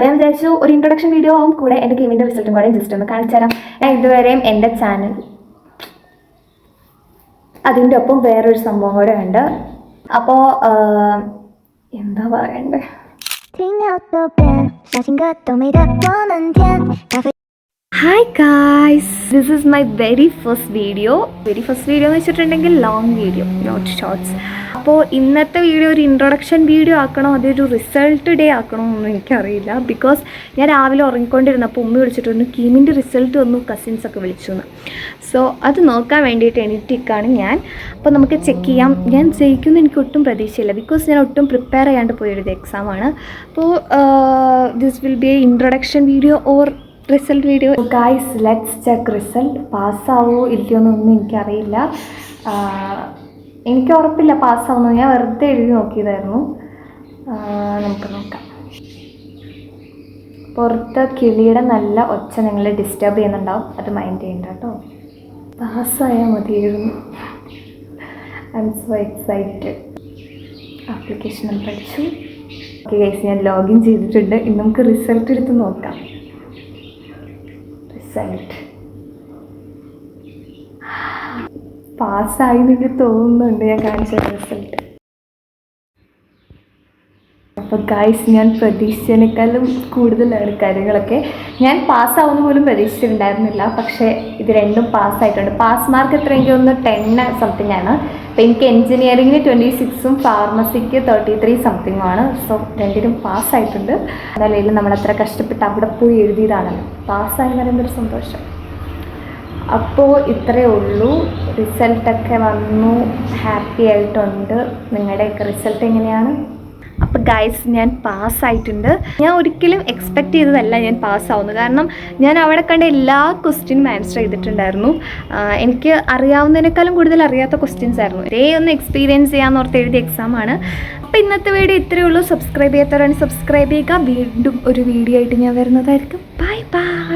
ഞാൻ വിചാരിച്ചു ഒരു ഇൻട്രൊഡക്ഷൻ വീഡിയോ ആവും കൂടെ എൻ്റെ ഗെയിമിൻ്റെ റിസൾട്ടും കൂടെ ജസ്റ്റ് ഒന്ന് കാണിച്ചു തരാം. ഞാൻ ഇതുവരെയും എൻ്റെ ചാനൽ അതിൻ്റെ ഒപ്പം വേറൊരു സംഭവം കൂടെ ഉണ്ട്. അപ്പോൾ എന്താ പറയണ്ടേ, hi guys, this is my very first video എന്ന് വെച്ചിട്ടുണ്ടെങ്കിൽ ലോങ് വീഡിയോ, നോട്ട് ഷോർട്സ്. അപ്പോൾ ഇന്നത്തെ വീഡിയോ ഒരു ഇൻട്രൊഡക്ഷൻ വീഡിയോ ആക്കണോ അതൊരു റിസൾട്ട് ഡേ ആക്കണോ എന്നൊന്നും എനിക്കറിയില്ല. ബിക്കോസ് ഞാൻ രാവിലെ ഉറങ്ങിക്കൊണ്ടിരുന്നപ്പോൾ ഉമ്മ വിളിച്ചിട്ടുണ്ട്, കീമിൻ്റെ റിസൾട്ട് വന്നു, കസിൻസൊക്കെ വിളിച്ചു എന്ന്. സോ അത് നോക്കാൻ വേണ്ടിയിട്ട് എണീറ്റിക്കാണ് ഞാൻ. അപ്പോൾ നമുക്ക് ചെക്ക് ചെയ്യാം. ഞാൻ ജയിക്കുമെന്ന് എനിക്ക് ഒട്ടും പ്രതീക്ഷയില്ല, ബിക്കോസ് ഞാൻ ഒട്ടും പ്രിപ്പയർ ചെയ്യാണ്ട് പോയൊരു എക്സാമാണ്. അപ്പോൾ this will be a introduction video or result video. Guys, let's check result. പാസ്സാവോ ഇല്ലയോ എന്നൊന്നും എനിക്കറിയില്ല. എനിക്ക് ഉറപ്പില്ല പാസ്സാവുന്നു. ഞാൻ വെറുതെ എഴുതി നോക്കിയതായിരുന്നു. നമുക്ക് നോക്കാം. പുറത്ത് കിളിയുടെ നല്ല ഒച്ച നിങ്ങളെ ഡിസ്റ്റർബ് ചെയ്യുന്നുണ്ടാവും, അത് മൈൻഡ് ചെയ്യണ്ട കേട്ടോ. പാസ്സായാൽ മതിയായിരുന്നു. I M so excited. Application പഠിച്ചു. ഓക്കെ ഗൈസ്, ഞാൻ ലോഗിൻ ചെയ്തിട്ടുണ്ട്. ഇനി നമുക്ക് റിസൾട്ട് എടുത്ത് നോക്കാം. പാസ്സായി എനിക്ക് തോന്നുന്നുണ്ട്. ഞാൻ കാണിച്ച റിസൾട്ട്. അപ്പോൾ ഗൈസ്, ഞാൻ പ്രതീക്ഷിച്ചതിനേക്കാളും കൂടുതലാണ് കാര്യങ്ങളൊക്കെ. ഞാൻ പാസ്സാവുന്ന പോലും പ്രതീക്ഷിച്ചിട്ടുണ്ടായിരുന്നില്ല, പക്ഷേ ഇത് രണ്ടും പാസ്സായിട്ടുണ്ട്. പാസ് മാർക്ക് എത്രയെങ്കിലും ഒന്ന് 10 സംതിങ് ആണ്. അപ്പോൾ എനിക്ക് എൻജിനീയറിങ്ങിന് 26ഉം ഫാർമസിക്ക് 33 സംതിങ്ങും ആണ്. സോ രണ്ടിനും പാസ്സായിട്ടുണ്ട്. അതല്ലെങ്കിൽ നമ്മളത്ര കഷ്ടപ്പെട്ട് അവിടെ പോയി എഴുതിയതാണല്ലോ. പാസ്സായി പറയുന്നൊരു സന്തോഷം. അപ്പോൾ ഇത്രയേ ഉള്ളൂ. റിസൾട്ടൊക്കെ വന്നു, ഹാപ്പി ആയിട്ടുണ്ട്. നിങ്ങളുടെയൊക്കെ റിസൾട്ട് എങ്ങനെയാണ്? അപ്പോൾ ഗൈസ്, ഞാൻ പാസ്സായിട്ടുണ്ട്. ഞാൻ ഒരിക്കലും എക്സ്പെക്റ്റ് ചെയ്തതല്ല ഞാൻ പാസ്സാവുന്നത്. കാരണം ഞാൻ അവിടെ കണ്ട എല്ലാ ക്വസ്റ്റ്യനും ആൻസർ ചെയ്തിട്ടുണ്ടായിരുന്നു. എനിക്ക് അറിയാവുന്നതിനേക്കാളും കൂടുതൽ അറിയാത്ത ക്വസ്റ്റ്യൻസ് ആയിരുന്നു. ഇതേ ഒന്ന് എക്സ്പീരിയൻസ് ചെയ്യാമെന്ന് ഓർത്ത് എഴുതിയ എക്സാമാണ്. അപ്പോൾ ഇന്നത്തെ വീഡിയോ ഇത്രയേ ഉള്ളൂ. സബ്സ്ക്രൈബ് ചെയ്യാത്തവരാണ് സബ്സ്ക്രൈബ് ചെയ്യുക. വീണ്ടും ഒരു വീഡിയോ ആയിട്ട് ഞാൻ വരുന്നതായിരിക്കും. Bye bye.